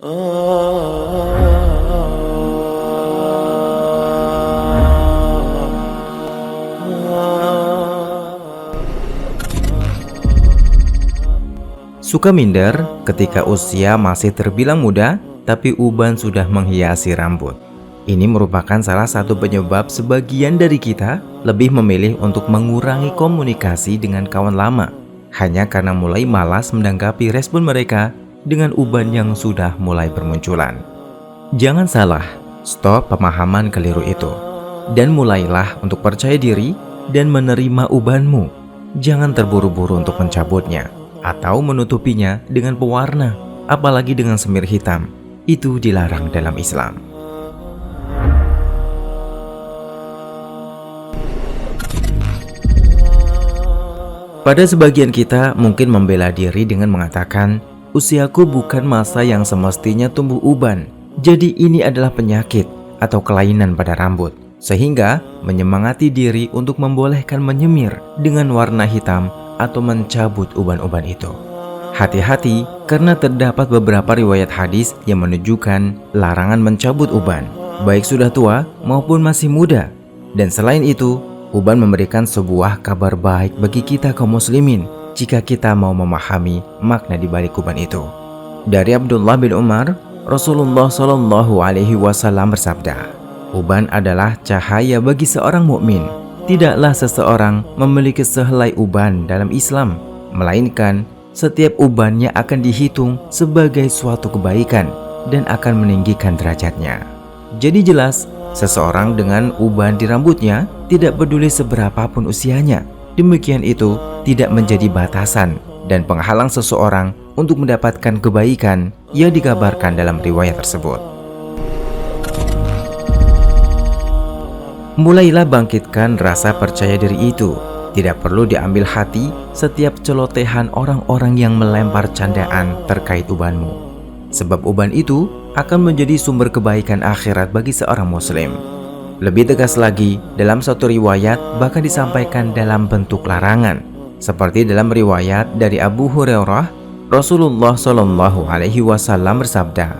Suka minder ketika usia masih terbilang muda, tapi uban sudah menghiasi rambut. Ini merupakan salah satu penyebab sebagian dari kita lebih memilih untuk mengurangi komunikasi dengan kawan lama, hanya karena mulai malas menanggapi respon mereka dengan uban yang sudah mulai bermunculan. Jangan salah, stop pemahaman keliru itu, dan mulailah untuk percaya diri dan menerima ubanmu. Jangan terburu-buru untuk mencabutnya atau menutupinya dengan pewarna, apalagi dengan semir hitam. Itu dilarang dalam Islam. Pada sebagian kita mungkin membela diri dengan mengatakan, usiaku bukan masa yang semestinya tumbuh uban, jadi ini adalah penyakit atau kelainan pada rambut, sehingga menyemangati diri untuk membolehkan menyemir dengan warna hitam atau mencabut uban-uban itu. Hati-hati, karena terdapat beberapa riwayat hadis yang menunjukkan larangan mencabut uban, baik sudah tua maupun masih muda. Dan selain itu, uban memberikan sebuah kabar baik bagi kita kaum muslimin jika kita mau memahami makna di balik uban itu. Dari Abdullah bin Umar, Rasulullah Shallallahu Alaihi Wasallam bersabda, uban adalah cahaya bagi seorang mukmin. Tidaklah seseorang memiliki sehelai uban dalam Islam, melainkan setiap ubannya akan dihitung sebagai suatu kebaikan dan akan meninggikan derajatnya. Jadi jelas, seseorang dengan uban di rambutnya tidak peduli seberapapun usianya. Demikian itu tidak menjadi batasan dan penghalang seseorang untuk mendapatkan kebaikan yang dikabarkan dalam riwayat tersebut. Mulailah bangkitkan rasa percaya diri itu. Tidak perlu diambil hati setiap celotehan orang-orang yang melempar candaan terkait ubanmu, sebab uban itu akan menjadi sumber kebaikan akhirat bagi seorang muslim. Lebih tegas lagi, dalam satu riwayat bahkan disampaikan dalam bentuk larangan, seperti dalam riwayat dari Abu Hurairah, Rasulullah Shallallahu Alaihi Wasallam bersabda,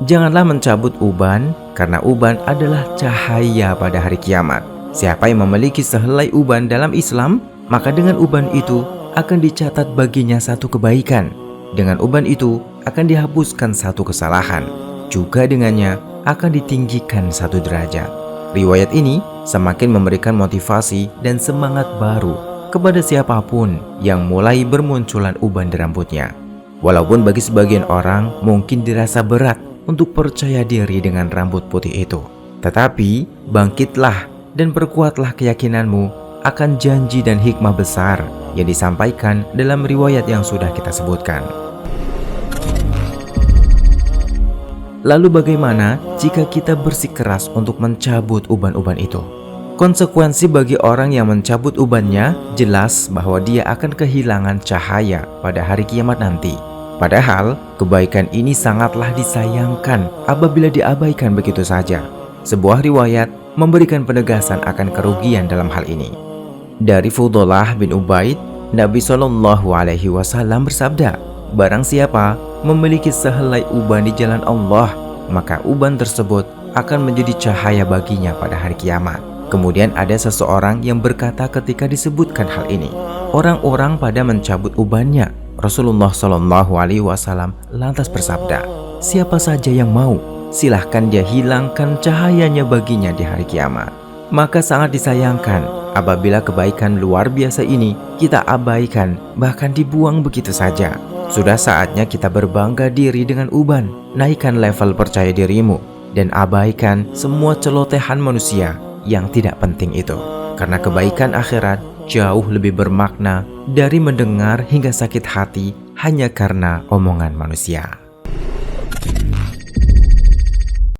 janganlah mencabut uban, karena uban adalah cahaya pada hari kiamat. Siapa yang memiliki sehelai uban dalam Islam, maka dengan uban itu akan dicatat baginya satu kebaikan. Dengan uban itu akan dihapuskan satu kesalahan. Juga dengannya akan ditinggikan satu derajat. Riwayat ini semakin memberikan motivasi dan semangat baru kepada siapapun yang mulai bermunculan uban di rambutnya. Walaupun bagi sebagian orang mungkin dirasa berat untuk percaya diri dengan rambut putih itu, tetapi bangkitlah dan perkuatlah keyakinanmu akan janji dan hikmah besar yang disampaikan dalam riwayat yang sudah kita sebutkan. Lalu bagaimana jika kita bersikeras untuk mencabut uban-uban itu? Konsekuensi bagi orang yang mencabut ubannya jelas bahwa dia akan kehilangan cahaya pada hari kiamat nanti. Padahal kebaikan ini sangatlah disayangkan apabila diabaikan begitu saja. Sebuah riwayat memberikan penegasan akan kerugian dalam hal ini. Dari Fudhalah bin Ubaid, Nabi Shallallahu Alaihi Wasallam bersabda, barang siapa memiliki sehelai uban di jalan Allah, maka uban tersebut akan menjadi cahaya baginya pada hari kiamat. Kemudian ada seseorang yang berkata ketika disebutkan hal ini, orang-orang pada mencabut ubannya. Rasulullah Shallallahu Alaihi Wasallam lantas bersabda, siapa saja yang mau, silahkan dia hilangkan cahayanya baginya di hari kiamat. Maka sangat disayangkan apabila kebaikan luar biasa ini kita abaikan, bahkan dibuang begitu saja. Sudah saatnya kita berbangga diri dengan uban. Naikkan level percaya dirimu dan abaikan semua celotehan manusia yang tidak penting itu, karena kebaikan akhirat jauh lebih bermakna dari mendengar hingga sakit hati hanya karena omongan manusia.